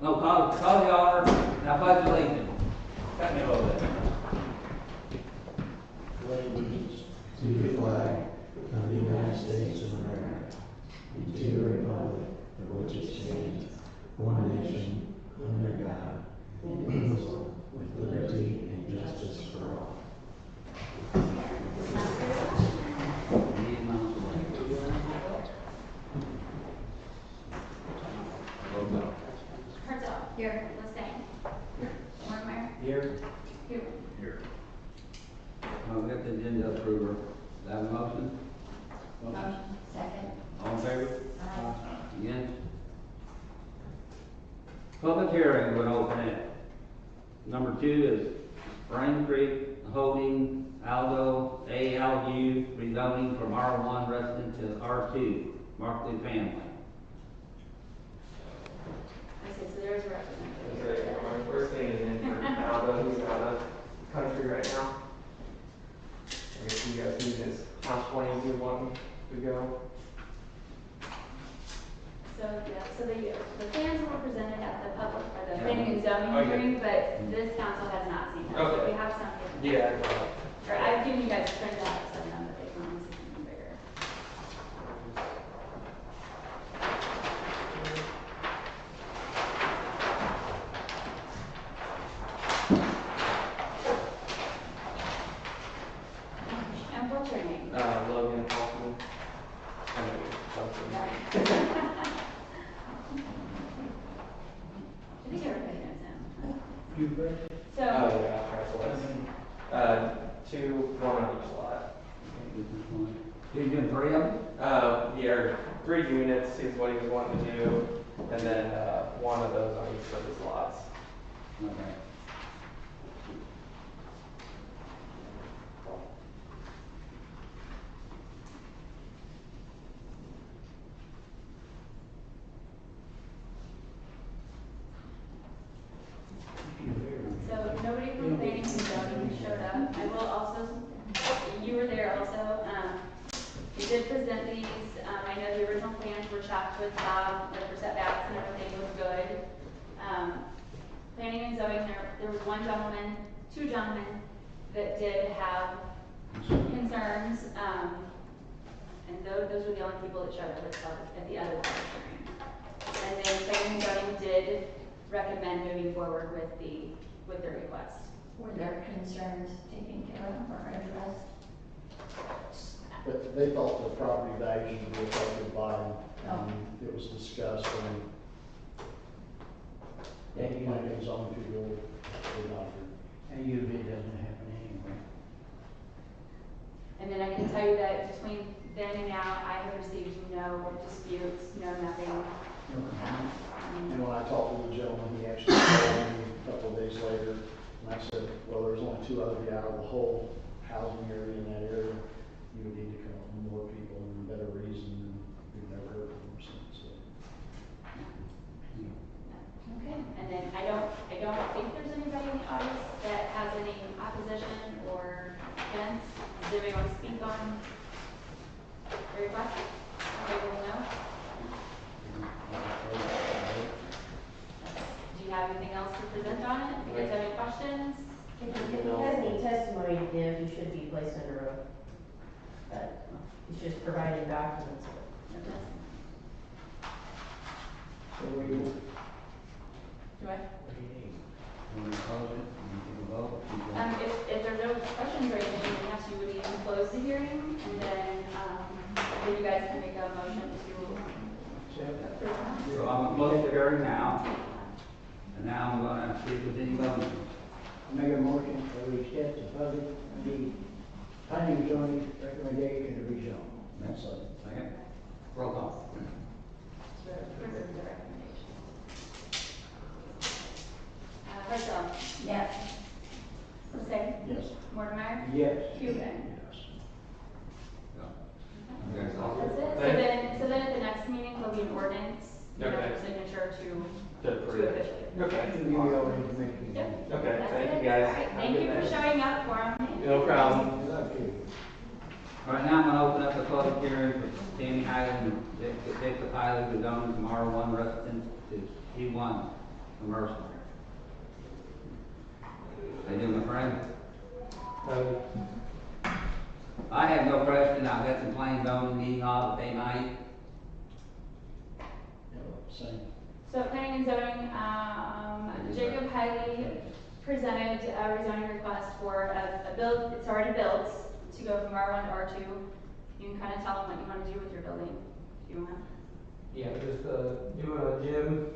No, call the honor, now pledge allegiance. Cut me a little bit. Pledge allegiance to the flag of the United States of America, and to the republic for which it stands, one nation, under God, indivisible, with liberty and justice for all. Herzog. Here. Lestang. Here. Mortimer. Here. Here. Here. We got the agenda approver. Is that a motion? Motion. Second. All in favor? Aye. Against? Public hearing, we're gonna open it. Number 2 is Spring Creek Holding Aldo ALU rezoning from R1 resident to R2 Markley family. Okay, so there's a representative. We're staying in for Aldo, who's out of country right now. I guess you guys need his top 20 you want to go. So, yeah, so the plans were presented at the public, or the planning and zoning Okay. hearing, but this council has not seen them. So Okay. we have some. Yeah. Or I've given you guys printed out some of them, but they can only see something bigger. And what's your name? Logan Hoffman. I know you. I think everybody knows him. You ready? So, Oh, yeah, that's right. 2, 1 on each lot. You're doing 3 of them? Yeah, 3 units is what he was wanting to do, and then 1 of those on each of his lots. Okay. so nobody from planning and zoning showed up. I will also, you were there also. We did present these. I know the original plans were checked with Bob, like for setbacks and everything was good. Planning and zoning, there was 2 gentlemen that did have concerns. And those were the only people that showed up at the other public hearing. And then planning and zoning did recommend moving forward with the request. Were their concerns taken care of or addressed? But they thought the property values would be affected by, it was discussed and that planning and zoning people did not agree. And usually it doesn't happen anyway. And then I can tell you that between then and now, I have received no disputes, no nothing. And when I talked to the gentleman, he actually called me a couple of days later, and I said, well, there's only 2 other out of the whole housing area in that area. You would need to come up with more people and better reason, and we've never heard from him since. So. Okay. And then I don't think there's anybody in the audience that has any opposition or against. Does anybody want to speak on the request? Okay, well, no. Do you have anything else to present on it? Do you guys have any questions? If he has any testimony to give, he should be placed under oath. But he's just providing documents. So we will. Do I? You want to close it? You can vote? If there's no questions or anything, perhaps you would need to close the hearing, and then you guys can make a motion to approve. So I'm gonna close the hearing now, and now I'm gonna see if there's any motions. Make a motion to accept the public, the planning and zoning recommendation to rezone. Next slide. Second. Roll call. To approve the recommendation. Herschel. Yes. Lestang. Yes. Mortimer. Yes. Cuban. Yes. Okay, so That's it. So then at the next meeting, there'll be an ordinance, Okay. for signature to To approve. officially. Okay. To give you all the information. Yep. Okay, That's thank it. you guys. All right, thank you for showing up for me. No problem. Love to. All right, now I'm gonna open up the public hearing for Tammy Highland and Jacob Highland, rezoning from R1 residence to C1 commercial. They do, my friend? So, I have no question, I've got some planning zoning meeting on the day night. Same. So planning and zoning, Jacob Hiley presented a rezoning request for a build, it's already built, to go from R1 to R2. You can kind of tell them what you want to do with your building, if you want. yeah, just, doing a gym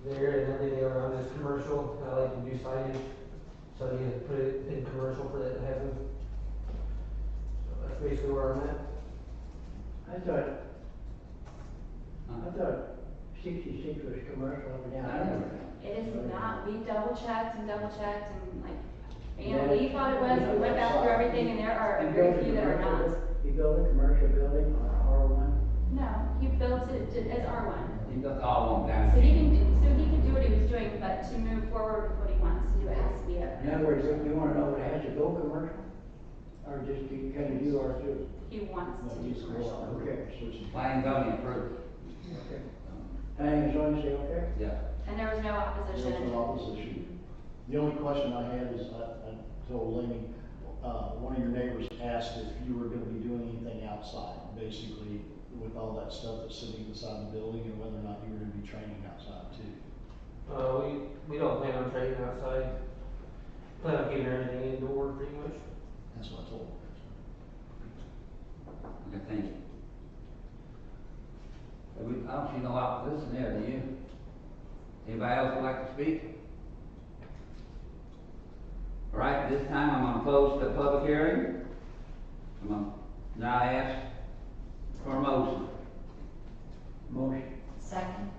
there and everything around is commercial. I like to do signage, so you can put it in commercial for that to happen. So that's basically where I'm at. I thought 66 was commercial up and down there. It is not, we double checked and like, and we thought it was, we went back through everything, and there are a very few that are not. He built a commercial building on R1. No, he built it as R1. You got all one down. So he can do what he was doing, but to move forward with what he wants to do, it has to be a. In other words, you wanna know if it has to go commercial? Or just can you do R2? He wants to do commercial. Okay. Planning zoning approved. Okay. Planning and zoning say okay? Yeah. And there was no There's opposition. no opposition. The only question I had is, I told Lenny, one of your neighbors asked if you were gonna be doing anything outside, basically with all that stuff that's sitting inside the building, and whether or not you were gonna be training outside too. We don't plan on trading outside. Plan on keeping everything indoor pretty much. That's what I told him. Okay, thank you. I don't see no opposition there, do you? Anybody else would like to speak? All right, this time I'm gonna close the public hearing. I'm gonna now ask for a motion. Motion. Second.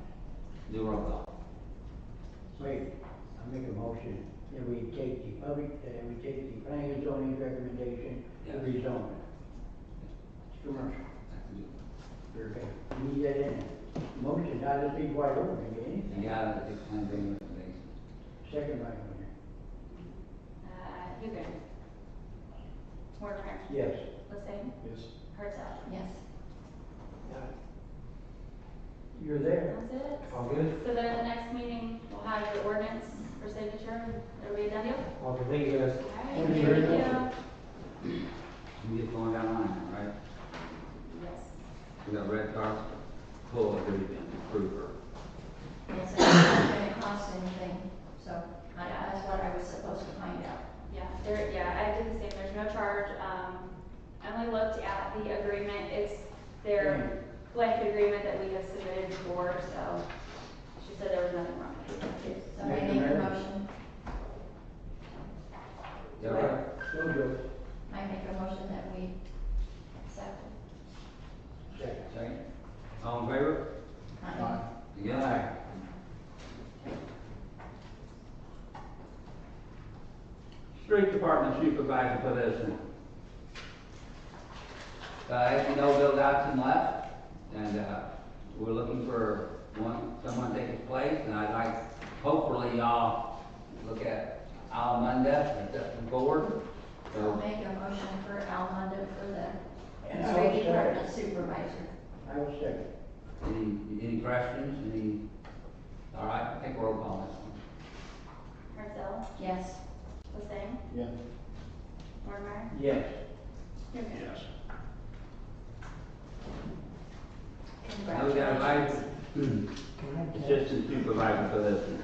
Do a roll call. Wait, I make a motion that we take the planning and zoning recommendation to Yes. rezone it. It's commercial. Okay, you need that in. Motion, I just need wide open, can get You anything. got it, it's planning zoning recommendation. Second right one Hugo. Mortimer. here. Yes. Lissane. Yes. Hertzog. Yes. You're there. That's it. All good? So then at the next meeting, we'll have your ordinance for signature. It'll be a done deal. All good, thank you guys. All right, Thank you very thank you. You get going down the line, all right? Yes. We got red cards, full of everything, approve her. Yes, it's not gonna cost anything, so that's what I was supposed to find out. I did the same, there's no charge, I only looked at the agreement, it's their blanket agreement that we have submitted before, so she said there was nothing wrong with it. Somebody make a motion. You all right? Go, Joe. I make a motion that we accept it. Second. Second. All in favor? Aye. Against? Street Department Supervisor position. As you know, Bill Dodson left, and, we're looking for someone to take his place, and I'd like, hopefully, y'all look at Al Munda and step him forward. I'll So, make a motion for Al Munda for the And I will street second. department supervisor. I will second. any questions, all right, take a roll call on this one. Marcel, Yes. Lissane, Yeah. Mortimer, Yes. Hugo. Yes. Now we got a vice Can I assistant supervisor position.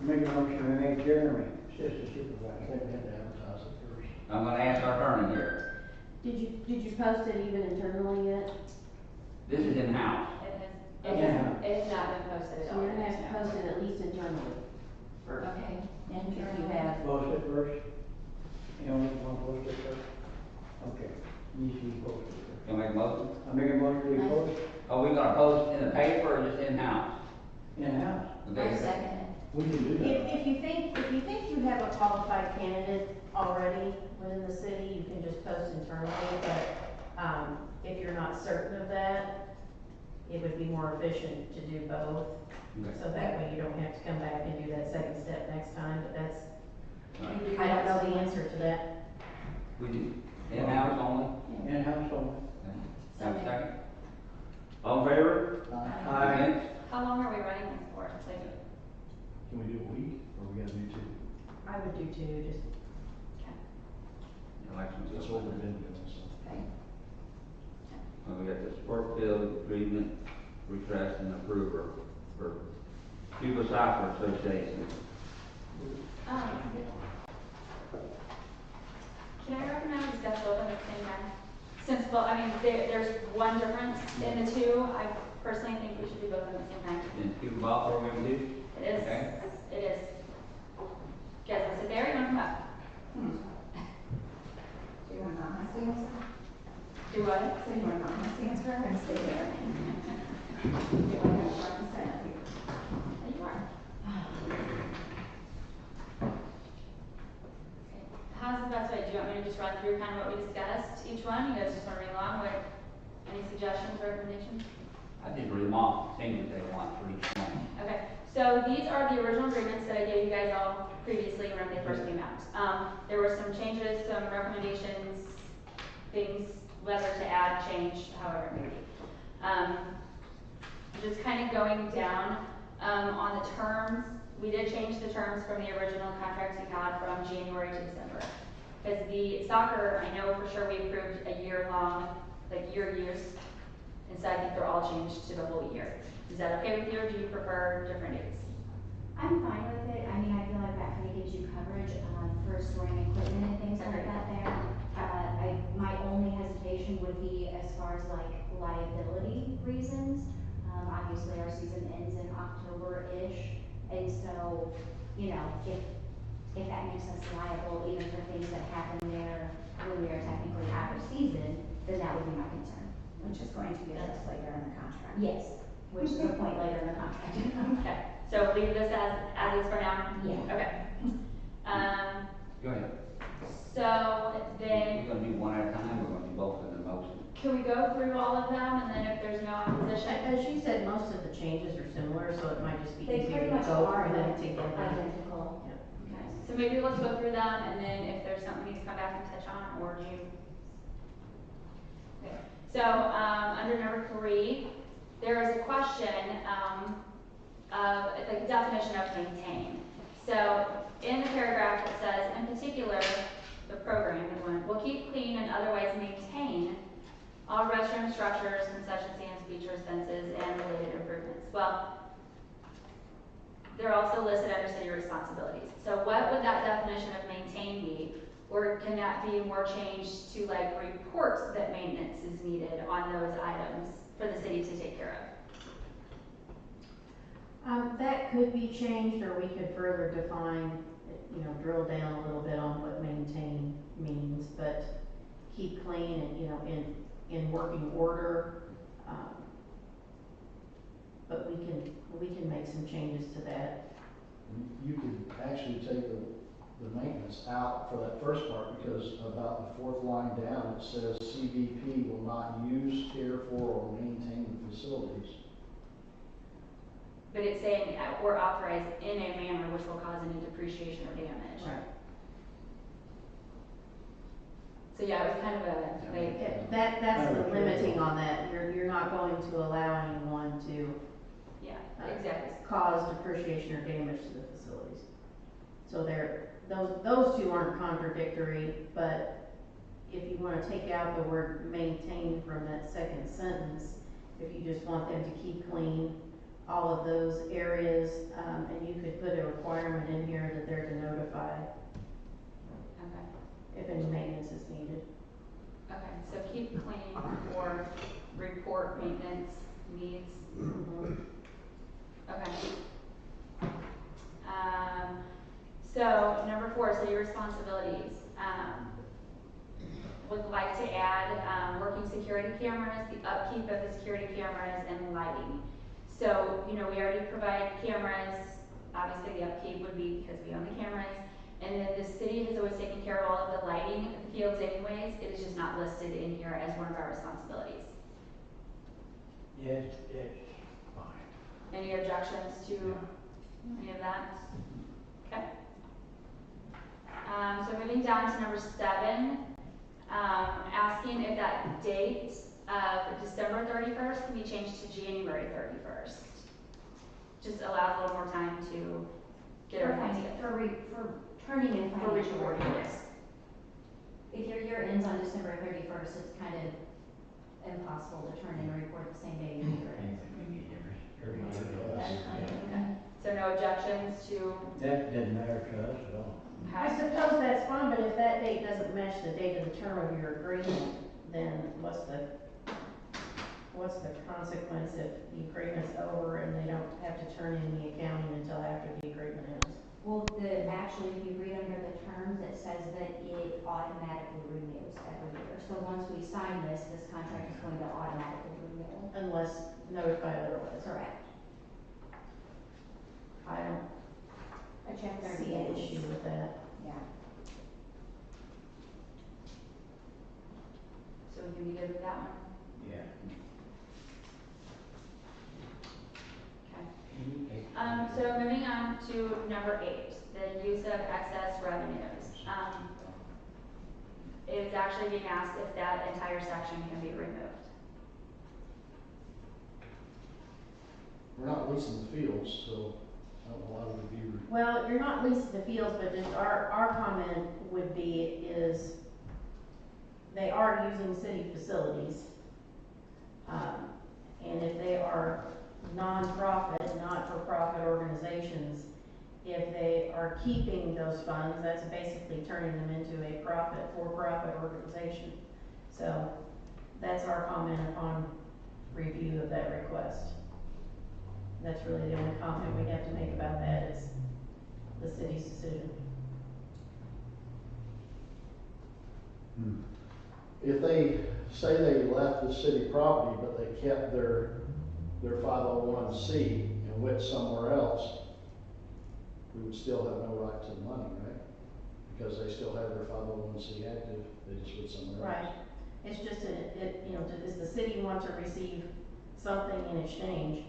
make a motion to make Jeremy assistant I supervisor? think we had to advertise it first. I'm gonna ask our attorney here. Did you post it even internally yet? This is in-house. It has not been posted at So all. you're gonna have to post it at least internally first. Okay. If you have, Post it first? You only want to post it first? Okay, needs to be posted first. You make a motion? I make a motion to post Are we gonna post in the paper or just in-house? in-house. Okay. I second it. We can do that. if you think you have a qualified candidate already within the city, you can just post internally, but, if you're not certain of that, it would be more efficient to do both. Okay. So that way you don't have to come back and do that second step next time, but that's, All right. I don't know the answer to that. We do in-house only? In-house only. Okay. Have a second? All in favor? Uh, Aye. Against? How long are we running this for? Like, Can we do a week, or we gotta do two? I would do two, just, Elections. That's what we've been doing, so. Okay. We got the sport field agreement, refresh and approver for Cuba Soccer Association. Can I recommend we discuss both at the same time? Since, well, I mean, there's one difference in the two, I personally think we should do both at the same time. And Cuba ball program too? It is, Okay. it is. You guys wanna sit there, or you wanna come up? Do you want not my stance? Do what? So you want not my stance, we're gonna stay there. You want to have front and center here. There you are. How's the best way? Do you want me to just run through kind of what we discussed, each one? You guys just wanna read along, what, any suggestions, recommendations? I did read them all, change what they want for each one. Okay, so these are the original agreements that I gave you guys all previously when they first came out. There were some changes, some recommendations, things, whether to add, change, however it may be. Just kind of going down, on the terms, we did change the terms from the original contracts we had from January to December. Because the soccer, I know for sure we approved a year-long, like years, and so I think they're all changed to the whole year. Is that okay with you, or do you prefer different dates? I'm fine with it. I mean, I feel like that kind of gives you coverage, for storing equipment and things like that there. My only hesitation would be as far as like liability reasons. Obviously our season ends in October-ish, and so, you know, if that makes us liable even for things that happen there when we are technically out of season, then that would be my concern. Which is going to be addressed later in the contract. Yes, which is a point later in the contract. Okay, so leave this as is for now? Yeah. Okay. Go ahead. So then, We're gonna do one at a time, we're gonna do both in the motion. can we go through all of them, and then if there's no opposition? as you said, most of the changes are similar, so it might just be They easier pretty to much go are through them together. identical. Okay, so maybe let's go through them, and then if there's something we need to come back and touch on, or do you? Okay, so, under number 3, there is a question, of, like, a definition of maintain. So, in the paragraph, it says, in particular, the program, the one, will keep clean and otherwise maintain all restroom structures, concession stands, features, fences, and related improvements. Well, they're also listed under city responsibilities. So what would that definition of maintain be? Or can that be more changed to like report that maintenance is needed on those items for the city to take care of? That could be changed, or we could further define, you know, drill down a little bit on what maintain means, but keep clean and, you know, in working order. But we can make some changes to that. You could actually take the maintenance out for that first part, because about the 4th line down, it says CVP will not use, care for, or maintain the facilities. But it's saying or authorized in a manner which will cause any depreciation or damage. So yeah, it was kind of a, like, That's the limiting on that. You're not going to allow anyone to yeah, exactly. cause depreciation or damage to the facilities. So those two aren't contradictory, but if you wanna take out the word maintain from that second sentence, if you just want them to keep clean all of those areas, and you could put a requirement in here that they're to notify Okay. if any maintenance is needed. Okay, so keep clean or report maintenance needs. Okay. So number 4, city responsibilities. Would like to add, working security cameras, the upkeep of the security cameras, and lighting. So, you know, we already provide cameras, obviously the upkeep would be because we own the cameras. And then the city has always taken care of all of the lighting at the fields anyways, it is just not listed in here as one of our responsibilities. Yes, fine. Any objections to any of that? Okay. So moving down to number 7, asking if that date of December 31st can be changed to January 31st. just allows a little more time to get everything together. For turning in For financial reporting, reports. yes. If your year ends on December 31st, it's kind of impossible to turn in a report the same day your year ends. That's fine with me. So no objections to, That doesn't matter to us at all. I suppose that's fine, but if that date doesn't match the date of the term of your agreement, then what's the consequence if the agreement's over and they don't have to turn in the accounting until after the agreement ends? Well, actually, if you read under the terms, it says that it automatically renews every year. So once we sign this contract is going to automatically renew. Unless notified otherwise. Correct. I don't I checked 30 see an days. issue with that. Yeah. so you good with that one? Yeah. Okay. So moving on to number 8, the use of excess revenues. It's actually being asked if that entire section can be removed. We're not leasing the fields, so I don't know why would it be. Well, you're not leasing the fields, but just our comment would be is they are using city facilities. And if they are nonprofit, not-for-profit organizations, if they are keeping those funds, that's basically turning them into a for-profit organization. So that's our comment upon review of that request. That's really the only comment we have to make about that is the city's decision. If they say they left the city property, but they kept their 501c and went somewhere else, we would still have no right to the money, right? Because they still have their 501c active, they just went somewhere else. Right. It's just does the city want to receive something in exchange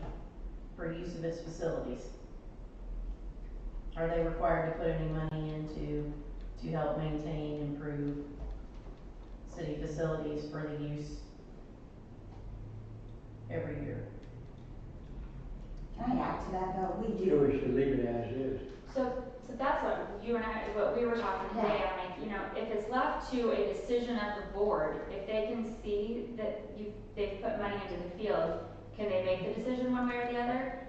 for use of its facilities? Are they required to put any money into, to help maintain, improve city facilities for the use every year? Can I add to that though? We So do, we should leave it as is. So that's what you and I, what we were talking today, I'm like, if it's left to a decision of the board, if they can see that they've put money into the field, can they make the decision one way or the other?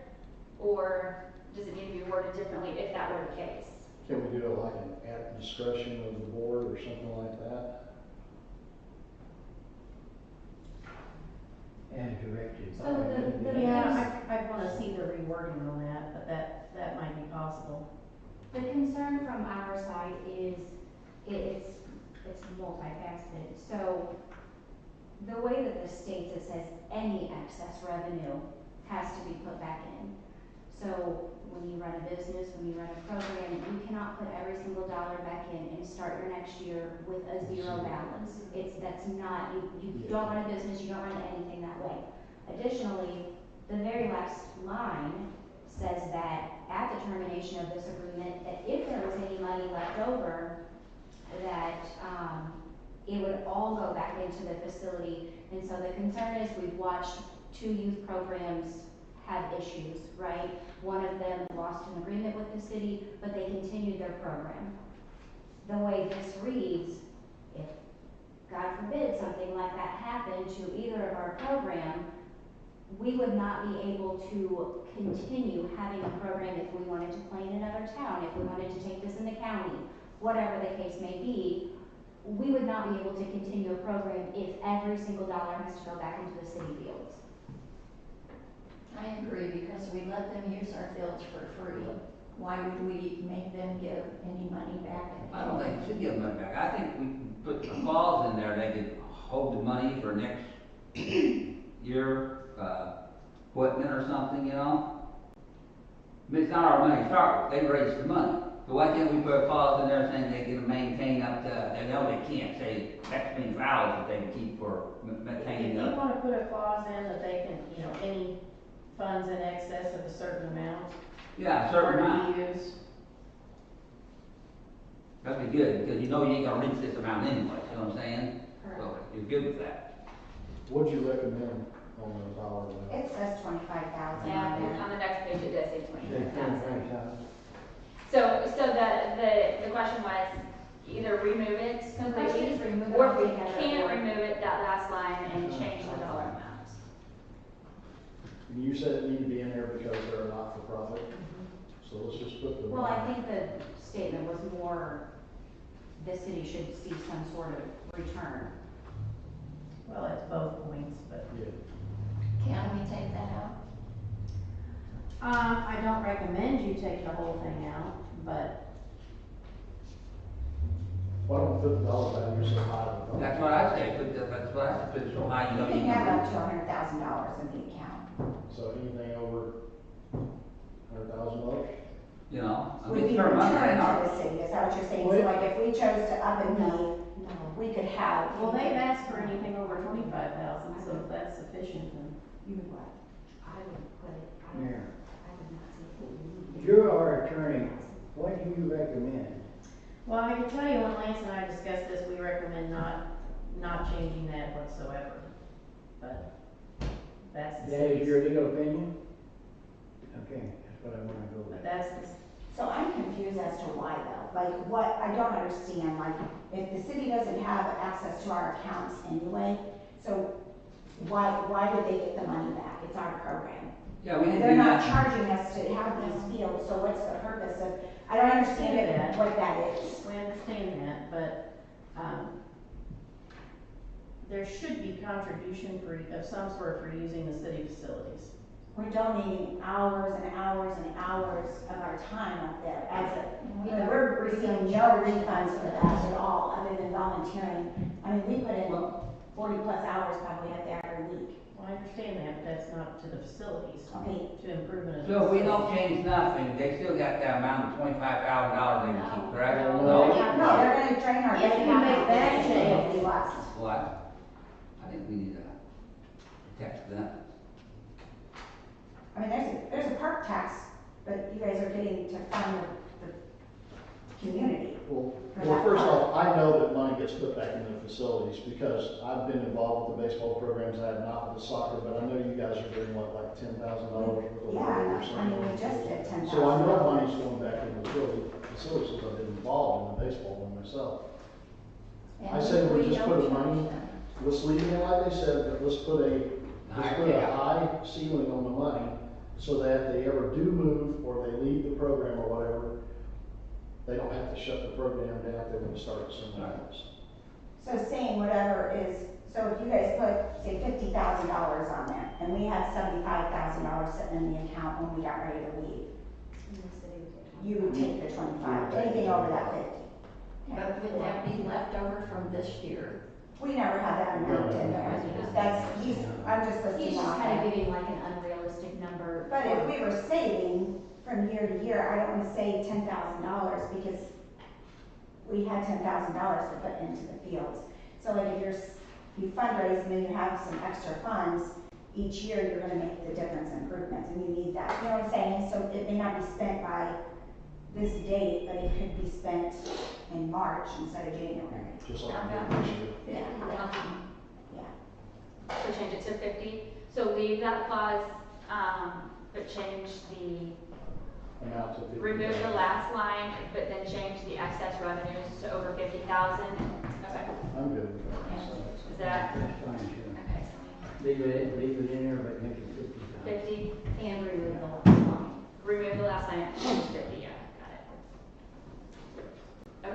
Or does it need to be worded differently if that were the case? Can we do it like at discretion of the board or something like that? As directed. So the Yeah, I'd wanna see the rewording on that, but that might be possible. The concern from our side is, it's multifaceted. So, the way that this states, it says any excess revenue has to be put back in. So, when you run a business, when you run a program, you cannot put every single dollar back in and start your next year with a zero balance. That's not, you don't run a business, you don't run anything that way. Additionally, the very last line says that at the termination of this agreement, that if there was any money left over, that it would all go back into the facility. And so the concern is we've watched 2 youth programs have issues, right? One of them lost an agreement with the city, but they continued their program. The way this reads, if God forbid something like that happened to either of our program, we would not be able to continue having a program if we wanted to play in another town, if we wanted to take this in the county, whatever the case may be. We would not be able to continue a program if every single dollar has to go back into the city fields. I agree, because we let them use our fields for free. Why would we make them give any money back? I don't think we should give money back. I think we can put a clause in there, they could hold the money for next year, equipment or something, I mean, it's not our money to start with, they raised the money. So why can't we put a clause in there saying they can maintain up to, they know they can't say X many fouls that they can keep for maintaining If you the. wanna put a clause in that they can, any funds in excess of a certain amount Yeah, a certain are amount. to be used. That'd be good, because you ain't gonna reach this amount anyway, you know what I'm saying? Correct. So you're good with that. What'd you recommend on the dollar amount. It says 25,000 Yeah, on there. on the next page it does say Say 25,000. 25,000. So the question was either remove it The question is completely, remove it or if we altogether, can't or- remove it, that last line, and change the dollar amount. And you said it needed to be in there because they're a not-for-profit, so let's just put the. Well, I think the statement was more, the city should see some sort of return. Well, it's both points, but. Yeah. Can we take that out? I don't recommend you take the whole thing out, but Why don't we put the dollar value so high? That's what I say, that's what I said, put it so high, you You don't can even. have up to $100,000 in the account. So anything over $100,000? You know, I Would mean, be for money, returned they are. to the city, is that what you're saying? So Well, like if we chose to up and leave, No. we could have. well, they've asked for anything over 25,000, so if that's sufficient, then. You would what? I would put it, Mayor, I would not say it. you're our attorney, what do you recommend? Well, I can tell you when Lance and I discussed this, we recommend not changing that whatsoever. But that's the That is city's, your legal opinion? Okay, that's what I wanna go but with. that's the, So I'm confused as to why though, like what, I don't understand, like if the city doesn't have access to our accounts anyway, so why would they get the money back? It's our program. Yeah, we And didn't they're do not that. charging us to have these fields, so what's the purpose of, I don't understand it, that. what that is. we understand that, but, there should be contribution of some sort for using the city facilities. We're donating hours and hours and hours of our time up there as a, you know, we're receiving no refunds for that at all, other than volunteering. I mean, we put in 40+ hours probably up there every week. Well, I understand that, but that's not to the facilities, Okay. to improvement of the So if we don't facilities. change nothing, they still got that amount of $25,000 they can keep, correct? No. No, they're gonna drain our. If you make that change. If we lost. What? I think we need to protect them. I mean, there's a park tax, but you guys are getting to fund the community. Well, first off, I know that money gets put back into the facilities because I've been involved with the baseball programs. I have not with the soccer, but I know you guys are doing what, like $10,000 worth of Yeah, work or I something. mean, we just did 10,000. So I know money's going back into the facilities because I've been involved in the baseball one myself. And I say we just don't put the charge money- them. Let's leave it like they said, but let's put a high ceiling on the money so that if they ever do move or they leave the program or whatever, they don't have to shut the program down if they want to start it somewhere else. So saying whatever is, so if you guys put, say, $50,000 on there, and we had $75,000 sitting in the account when we got ready to leave, And the city would take you would take the 25, anything over that 50. But would that be left over from this year? We never had that amount in there. That's, I'm just He's listing just out kind of that. giving like an unrealistic number. But if we were saving from year to year, I don't want to save $10,000 because we had $10,000 to put into the fields. So like if you fundraise and then you have some extra funds, each year you're gonna make the difference improvements and you need that, you know what I'm saying? So it may not be spent by this date, but it could be spent in March instead of January. Just like we did this year. Yeah, yeah. So change it to 50, so leave that clause, but change the, Amount to 50. remove the last line, but then change the excess revenues to over 50,000. Okay, I'm good with that. So. is that, That's fine, sure. okay, Leave it in there, but make it 50,000. 50, And remove the last line. remove the last line, change 50, yeah, got it.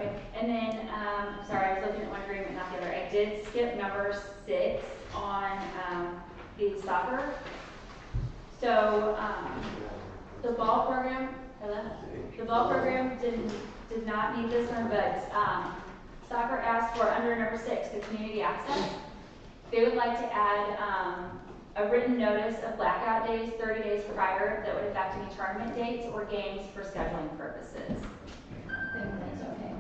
Okay, and then, sorry, I was looking at one agreement, not the other. I did skip number 6 on, the soccer. So, the ball program, the ball program did not need this one, but, soccer asked for under number 6, the community access. They would like to add, a written notice of blackout days 30 days prior that would affect any tournament dates or games for scheduling purposes. I think that's okay.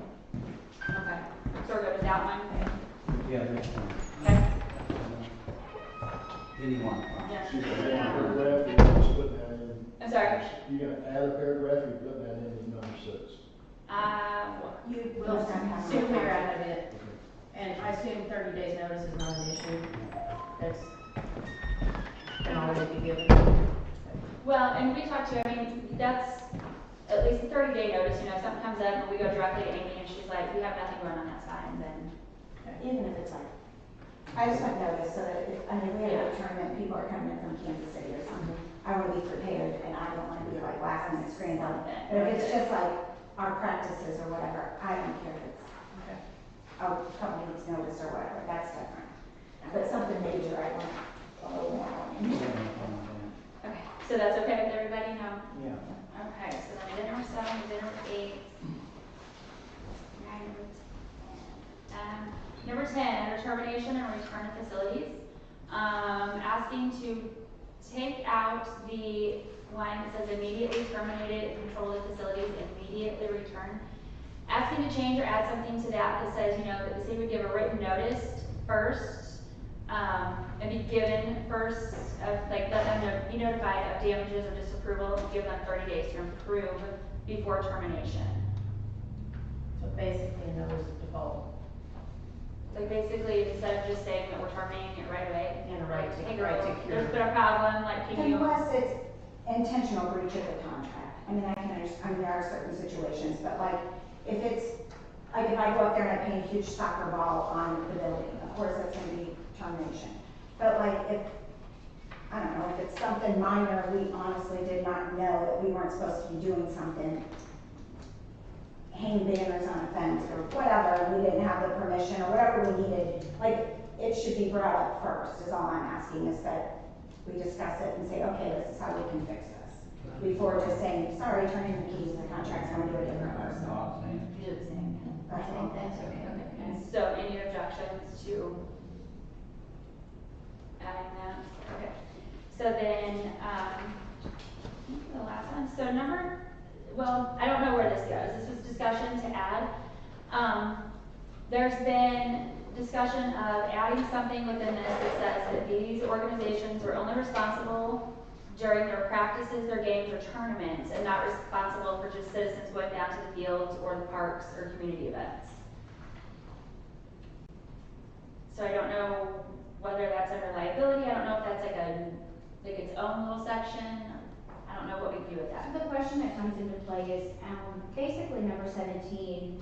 Okay, so we're good with that one? Yeah, that's fine. Okay. Anyone? So you're gonna add a paragraph, you're just putting that in. I'm sorry. You're gonna add a paragraph, you're putting that in as number 6. You We'll will sometime. soon clear out of it, and I assume 30 days notice is not an issue. That's, and we talked to, I mean, that's at least a 30-day notice, you know, if something comes up and we go directly to Amy and she's like, we have nothing going on, that's fine, then. Even if it's like, I just want notice so that if, I mean, we have a tournament, people are coming in from Kansas City or something. I want to be prepared and I don't want to be like last minute scrambling. But if it's just like our practices or whatever, I don't care if it's a couple weeks notice or whatever, that's different. But something major, I want a little more on it. Okay, so that's okay with everybody now? Yeah. Okay, so then dinner 7, dinner 8. Number 10, under termination and return of facilities, asking to take out the line that says immediately terminated control of facilities, immediately return. Asking to change or add something to that that says, you know, that the city would give a written notice first, and be given first, like let them be notified of damages or disapproval, give them 30 days to improve before termination. So basically, a notice of default. Like basically, instead of just saying that we're terminating it right away. And a right to- hey right girl, to cure. there's been a problem, like can you? Unless it's intentional breach of the contract. I mean, I can understand, I mean, there are certain situations, but like, if it's, like if I go up there and I paint a huge soccer ball on the building, of course that's gonna be termination. But like if, I don't know, if it's something minor, we honestly did not know that we weren't supposed to be doing something, hang banners on a fence or whatever, we didn't have the permission or whatever we needed, like, it should be brought up first, is all I'm asking, is that we discuss it and say, okay, this is how we can fix this. Before just saying, sorry, turn in the keys to the contract, I'm gonna do a different person. Do the same. I think that's okay. And so any objections to adding that? Okay. So then, the last one, so well, I don't know where this goes. This was discussion to add. There's been discussion of adding something within this that says that these organizations are only responsible during their practices, their games, or tournaments, and not responsible for just citizens going down to the fields or the parks or community events. So I don't know whether that's under liability. I don't know if that's like its own little section. I don't know what we do with that. The question that comes into play is, basically number 17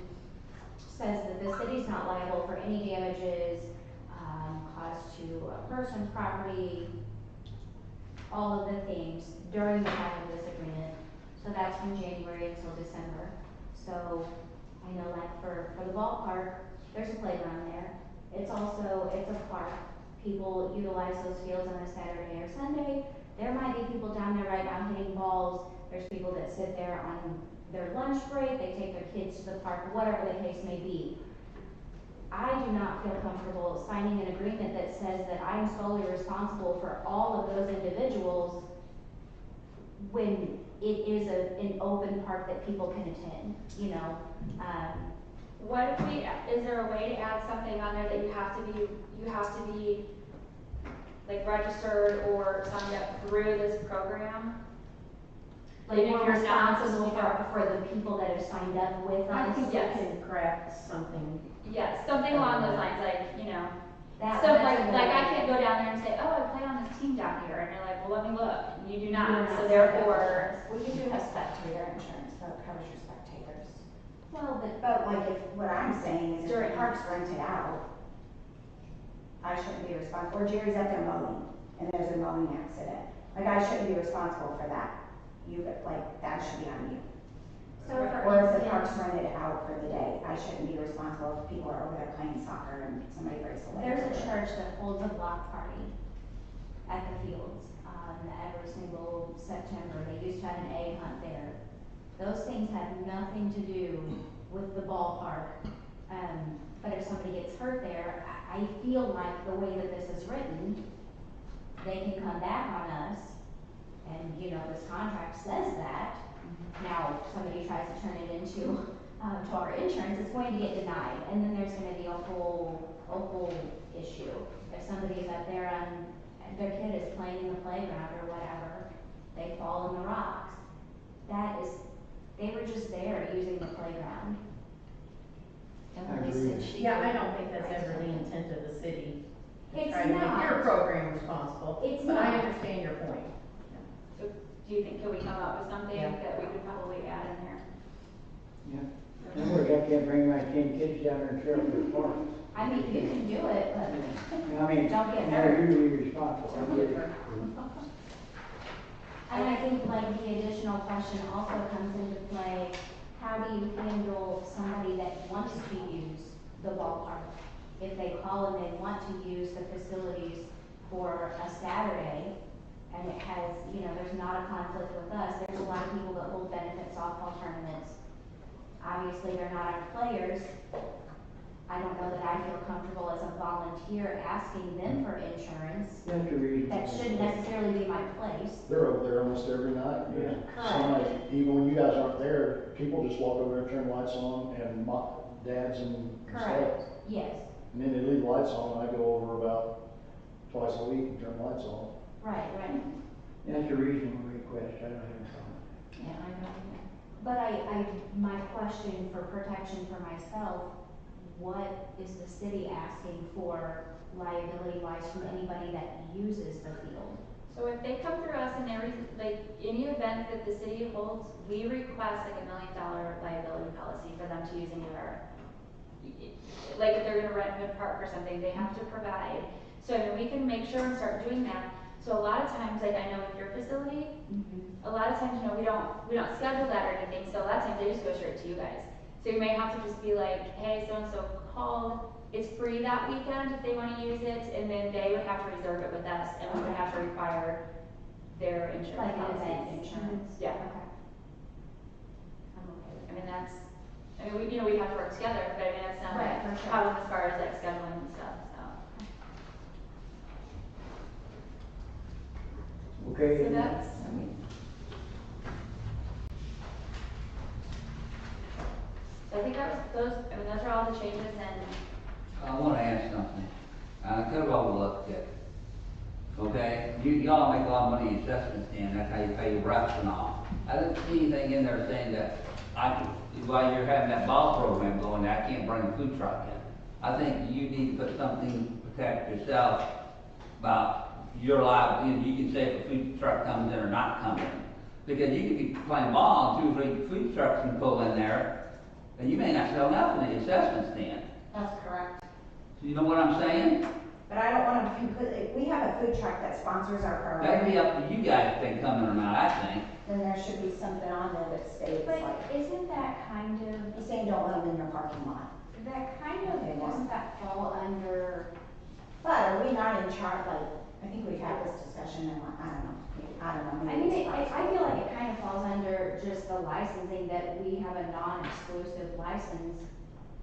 says that the city's not liable for any damages, caused to a person's property, all of the things during the time of this agreement. So that's from January until December. So I know like for the ballpark, there's a playground there. It's a park. People utilize those fields on a Saturday or Sunday. There might be people down there right now hitting balls. There's people that sit there on their lunch break, they take their kids to the park, whatever the case may be. I do not feel comfortable signing an agreement that says that I am solely responsible for all of those individuals when it is an open park that people can attend, you know. What if is there a way to add something on there that you have to be like registered or signed up through this program? Like Even if we're you're not responsible for the people that have signed up with I us. think you Yes. can craft something. Yes, something along those lines, like, you know. That- So that's like a good I idea. can't go down there and say, oh, I play on this team down here, and you're like, well, let me look. And you do You're not, not so signed therefore, up. We do have spectator insurance, so it covers your spectators. Well, But like if, what I'm saying is if During- the park's rented out, I shouldn't be responsible, or Jerry's up there mowing, and there's a mowing accident. Like I shouldn't be responsible for that. That should be on you. so for Or if the instance, park's rented out for the day, I shouldn't be responsible if people are over there playing soccer and somebody breaks a leg. there's a church that holds a block party at the fields, every single September. They used to have an egg hunt there. Those things have nothing to do with the ballpark. But if somebody gets hurt there, I feel like the way that this is written, they can come back on us. And, you know, this contract says that. Now, if somebody tries to turn it into, to our insurance, it's going to get denied. And then there's gonna be a whole issue. If somebody's up there and their kid is playing in the playground or whatever, they fall in the rocks. They were just there using the playground. Emily said she. Yeah, I don't think that's ever the intent of the city, to It's try to make not. your program responsible. It's But I not. understand your point. Do you think, can we come up with something Yeah. that we could probably add in there? Yeah. In other words, I can't bring my 10 kids down there and share with the park. I mean, you can do it, but I mean, Don't get they're hurt. usually responsible. I get it. And I think like the additional question also comes into play, how do you handle somebody that wants to use the ballpark? If they call and they want to use the facilities for a Saturday, and it has, you know, there's not a conflict with us, there's a lot of people that hold benefit softball tournaments. Obviously, they're not our players. I don't know that I feel comfortable as a volunteer asking them for insurance. That's the reason. That shouldn't necessarily be my place. They're over there almost every night. Yeah. Some nights, even when you guys aren't there, people just walk over there and turn lights on, and dads and stuff. Correct, yes, And then they leave the lights on, and I go over about twice a week and turn the lights on. right. That's a reasonable request, I don't have a problem. Yeah, I know. But my question for protection for myself, what is the city asking for liability wise from anybody that uses the field? So if they come through us and like, any event that the city holds, we request like $1 million liability policy for them to use anywhere. Like if they're gonna rent Hood Park or something, they have to provide. So I mean, we can make sure and start doing that. So a lot of times, like I know with your facility, a lot of times, you know, we don't schedule that or anything, so a lot of times they just go straight to you guys. So you may have to just be like, hey, so-and-so called, it's free that weekend if they wanna use it, and then they would have to reserve it with us, and we would have to require their insurance Like an event policies. insurance? Yeah. Okay. I'm okay with I mean, we, you know, we have to work together, but I mean, that's not Right, a for sure. problem as far as like scheduling and stuff, so. Okay. So that's, I mean. So I think that was those are all the changes and, I wanna ask something. I could have overlooked it. Okay, y'all make a lot of money in assessment stand, that's how you pay your reps and all. I didn't see anything in there saying that while you're having that ball program going, I can't bring a food truck in. I think you need to put something to protect yourself about your life. You can say if a food truck comes in or not comes in. Because you could be playing ball, and 2 or 3 food trucks can pull in there, and you may not sell nothing in the assessment stand. That's correct. You know what I'm saying? But I don't want to completely, we have a food truck that sponsors our That'd be program, up to you guys if they come in or not, I think. then there should be something on there that states But like, isn't that kind of, he's saying don't let them in your parking lot. that kind of, doesn't that fall under, But are we not in charge, like, I think we've had this discussion and I don't know. I maybe mean, it's I not. feel like it kind of falls under just the licensing, that we have a non-exclusive license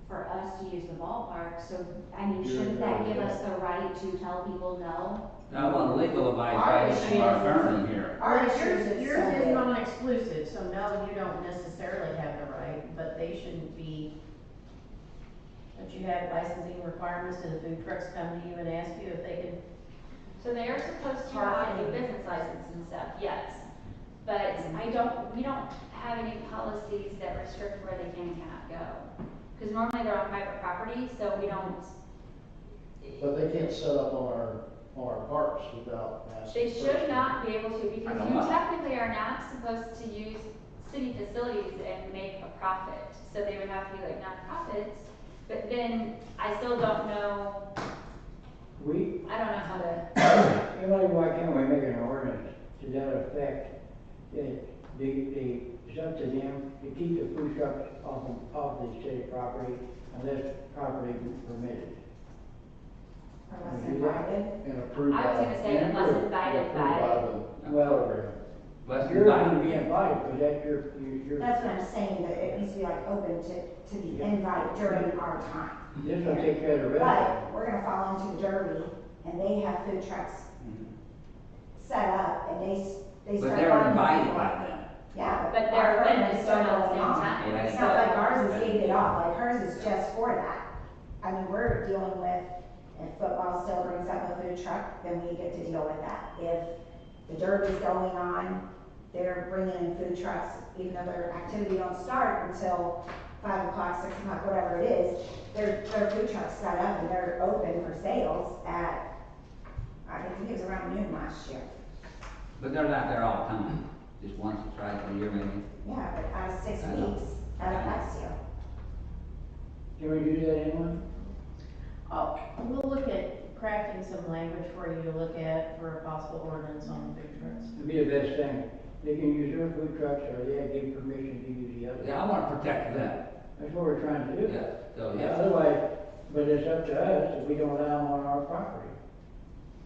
for us to use the ballpark, so, I mean, shouldn't that give us the right to tell people no? Now, I want legal advice Our right from our attorney here. Our Yours issues is yours so is big. non-exclusive, so no, you don't necessarily have the right, but they shouldn't be. Don't you have licensing requirements, and the food trucks come to you and ask you if they can? so they are supposed to Park have a and- business license and stuff, yes. But we don't have any policies that restrict where they can and cannot go. Because normally they're on private property, so we don't. But they can't set up on our parks without asking. They should not be able to, because I don't you know. technically are not supposed to use city facilities and make a profit. So they would have to be like nonprofits, but then I still don't know, I don't know how to. Why can't we make an ordinance to that effect, that it's up to them to keep the food trucks off the city property unless property permitted? Unless Do that. invited. And approved by. I was gonna say unless invited approved by. the Well, program. Let's You're going to be invite. invited, because that's your. That's what I'm saying, that it needs to be like open to the invite during our time. This will take care of the rest. But we're gonna fall into Derby, and they have food trucks set up, and they But start. they're running invited people. by them. Yeah, But our their event program is still going on at the going same on. time. Yeah, It's so- not like ours is gated off, like hers is just for that. I mean, we're dealing with, if football still brings up a food truck, then we get to deal with that. If the derby's going on, they're bringing in food trucks, even though their activity don't start until 5 o'clock, 6 o'clock, whatever it is, their food trucks set up and they're open for sales at, I think it was around noon last year. But they're not there all the time. just once or twice a year maybe. Yeah, but out of 6 I know. weeks, out of last year. Can we do that anyway? We'll look at crafting some language for you to look at for a possible ordinance on food trucks. It'd be the best thing. They can use their food trucks or they give permission to use the other. Yeah, I wanna protect them, That's what we're trying to do. yeah, so, Yeah, yeah. otherwise, but it's up to us if we don't allow them on our property.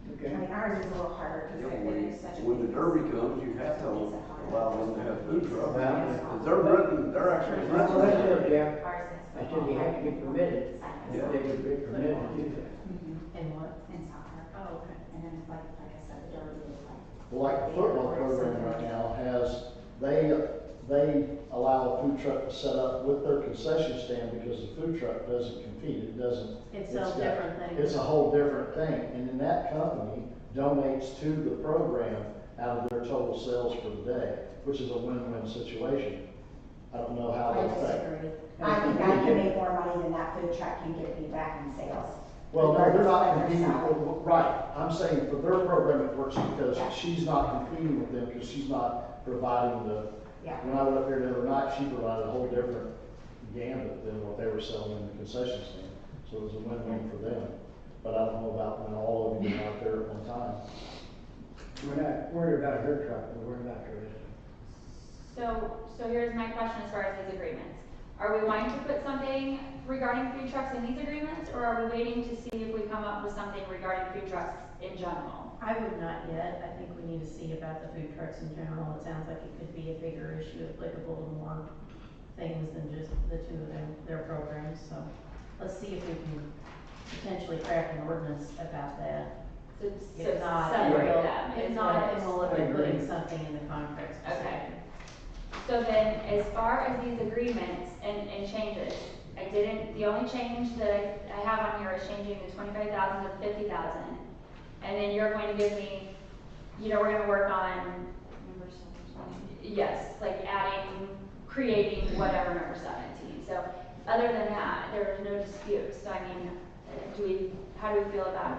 I Okay? mean, ours is a little harder Yeah, because when, there's such a. when the Derby comes, you have to allow them to have food trucks. Well, Because they're renting, they're actually That's what I renting. said, Jeff. Ours is. I said you have to get permitted. Yeah. They would be permitted to do that. And what? In soccer. Oh, okay. And then like I said, the derby is like. Well, like the football program right now has, they allow a food truck to set up with their concession stand because the food truck doesn't compete, it doesn't. It sells got- different things. It's a whole different thing, and then that company donates to the program out of their total sales for the day, which is a win-win situation. I don't know how I they affect. disagree. I think I can make more money than that food truck can give me back in sales. Well, no, they're not Regardless of competing, their salary. right, I'm saying for their program it works because she's not competing with them, because she's not providing the, Yeah. when I went up there the other night, she provided a whole different gambit than what they were selling in the concession stand. So it was a win-win for them, but I don't know about when all of you are out there at one time. We're not worried about her truck, we're worried about the rest. So here's my question as far as these agreements. Are we wanting to put something regarding food trucks in these agreements, or are we waiting to see if we come up with something regarding food trucks in general? I would not yet. I think we need to see about the food trucks in general. It sounds like it could be a bigger issue applicable to more things than just the two of them, their programs. So let's see if we can potentially craft an ordinance about that. So If not, separate we'll- them. If is not, what- then we'll look I at agree. putting something in the contract specifically. So then, as far as these agreements and changes, the only change that I have on here is changing the 25,000 to 50,000. And then you're going to give me, we're gonna work on, yes, like creating whatever number 17. So, other than that, there is no dispute. So I mean, how do we feel about it?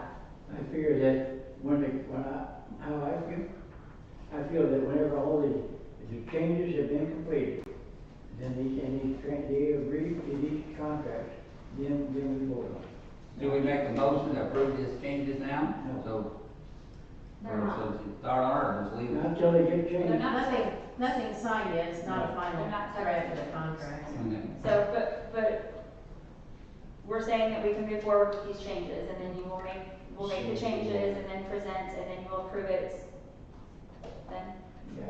I figure that I feel that whenever all the changes have been completed, then they agree to these contracts, then we vote on it. Do we make a motion to approve these changes now? No. So, They're not. so start on or just leave it? Not until they get They're changed. not. Nothing's signed yet. It's not a final They're not draft of signed. the contract. Okay. So, but we're saying that we can move forward with these changes, and then we'll make the changes, and then present, and then you'll approve it. Then,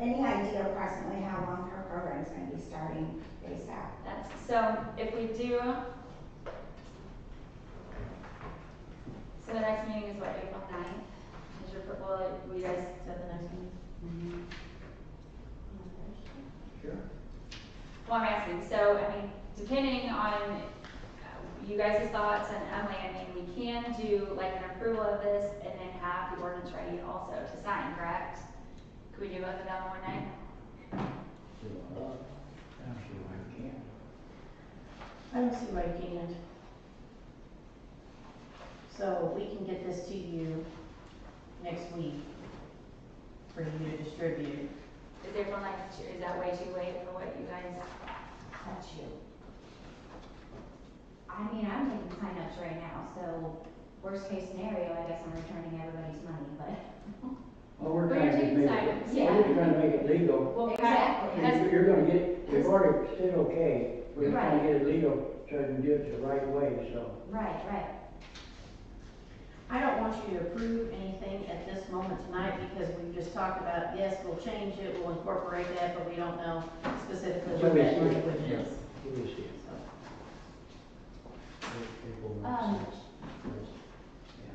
Any idea approximately how long her program's gonna be starting ASAP? so if we do, so the next meeting is what, April 9th? Is will you guys, Is that the next one? Sure. well, I'm asking, so, I mean, depending on you guys' thoughts and Emily, I mean, we can do like an approval of this and then have the ordinance ready also to sign, correct? Could we do both of them in one night? I don't see why we can't. I don't see why you can't. So we can get this to you next week for you to distribute. Is April 9th, is that way too late for what you guys? That's you. I mean, I'm taking signups right now, so worst case scenario, I guess I'm returning everybody's money, but. All we're Well, trying you're to taking make signups, it, yeah. we're just trying to make it legal. Well, Exactly. You're gonna get, we've already said okay, we're trying to Right. get it legal so we can do it the right way, so. Right, right. I don't want you to approve anything at this moment tonight because we've just talked about, yes, we'll change it, we'll incorporate that, but we don't know specifically what that Until we see it. language is. Here we see it. So, April Um, 6th.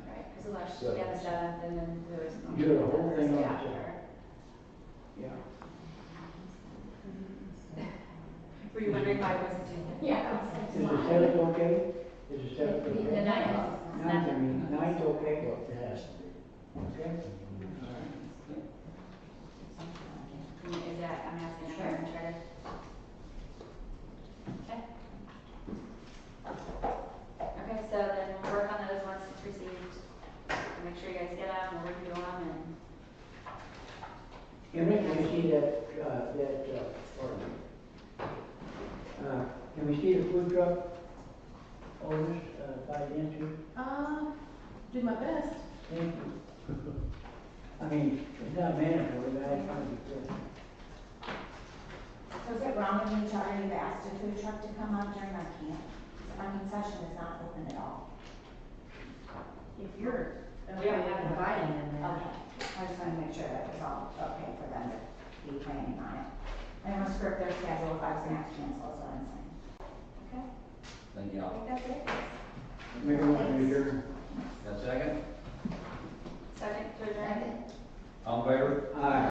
Right, because election, we have the 7th, and then there was. You do the whole thing on the After. 7th. Yeah. Were you wondering why it wasn't doing it? Yeah. Is the seventh okay? Is the seventh okay? The 9th. Ninth, I mean, ninth okay? Well, it has to be. Okay? All right. Is that, I'm asking, I'm trying to. Okay. Okay, so then we'll work on those once it's received. Make sure you guys get them, we'll review them, and Emily, can you see that, Can we see the food truck orders, by the entry? Do my best. Thank you. I mean, it's not mandatory, but I just want to be clear. So is it wrong of me to already have asked a food truck to come up during our camp? Our concession is not open at all. If you're We don't okay have with inviting them there. Okay, I just wanna make sure that was all okay for them to be planning on it. I don't wanna script their schedule if I was gonna have to cancel, is what I'm saying. Okay, Thank I y'all. think that's it. Make a motion to adjourn. Got a second? Second to adjourn? Second. All in favor? Aye.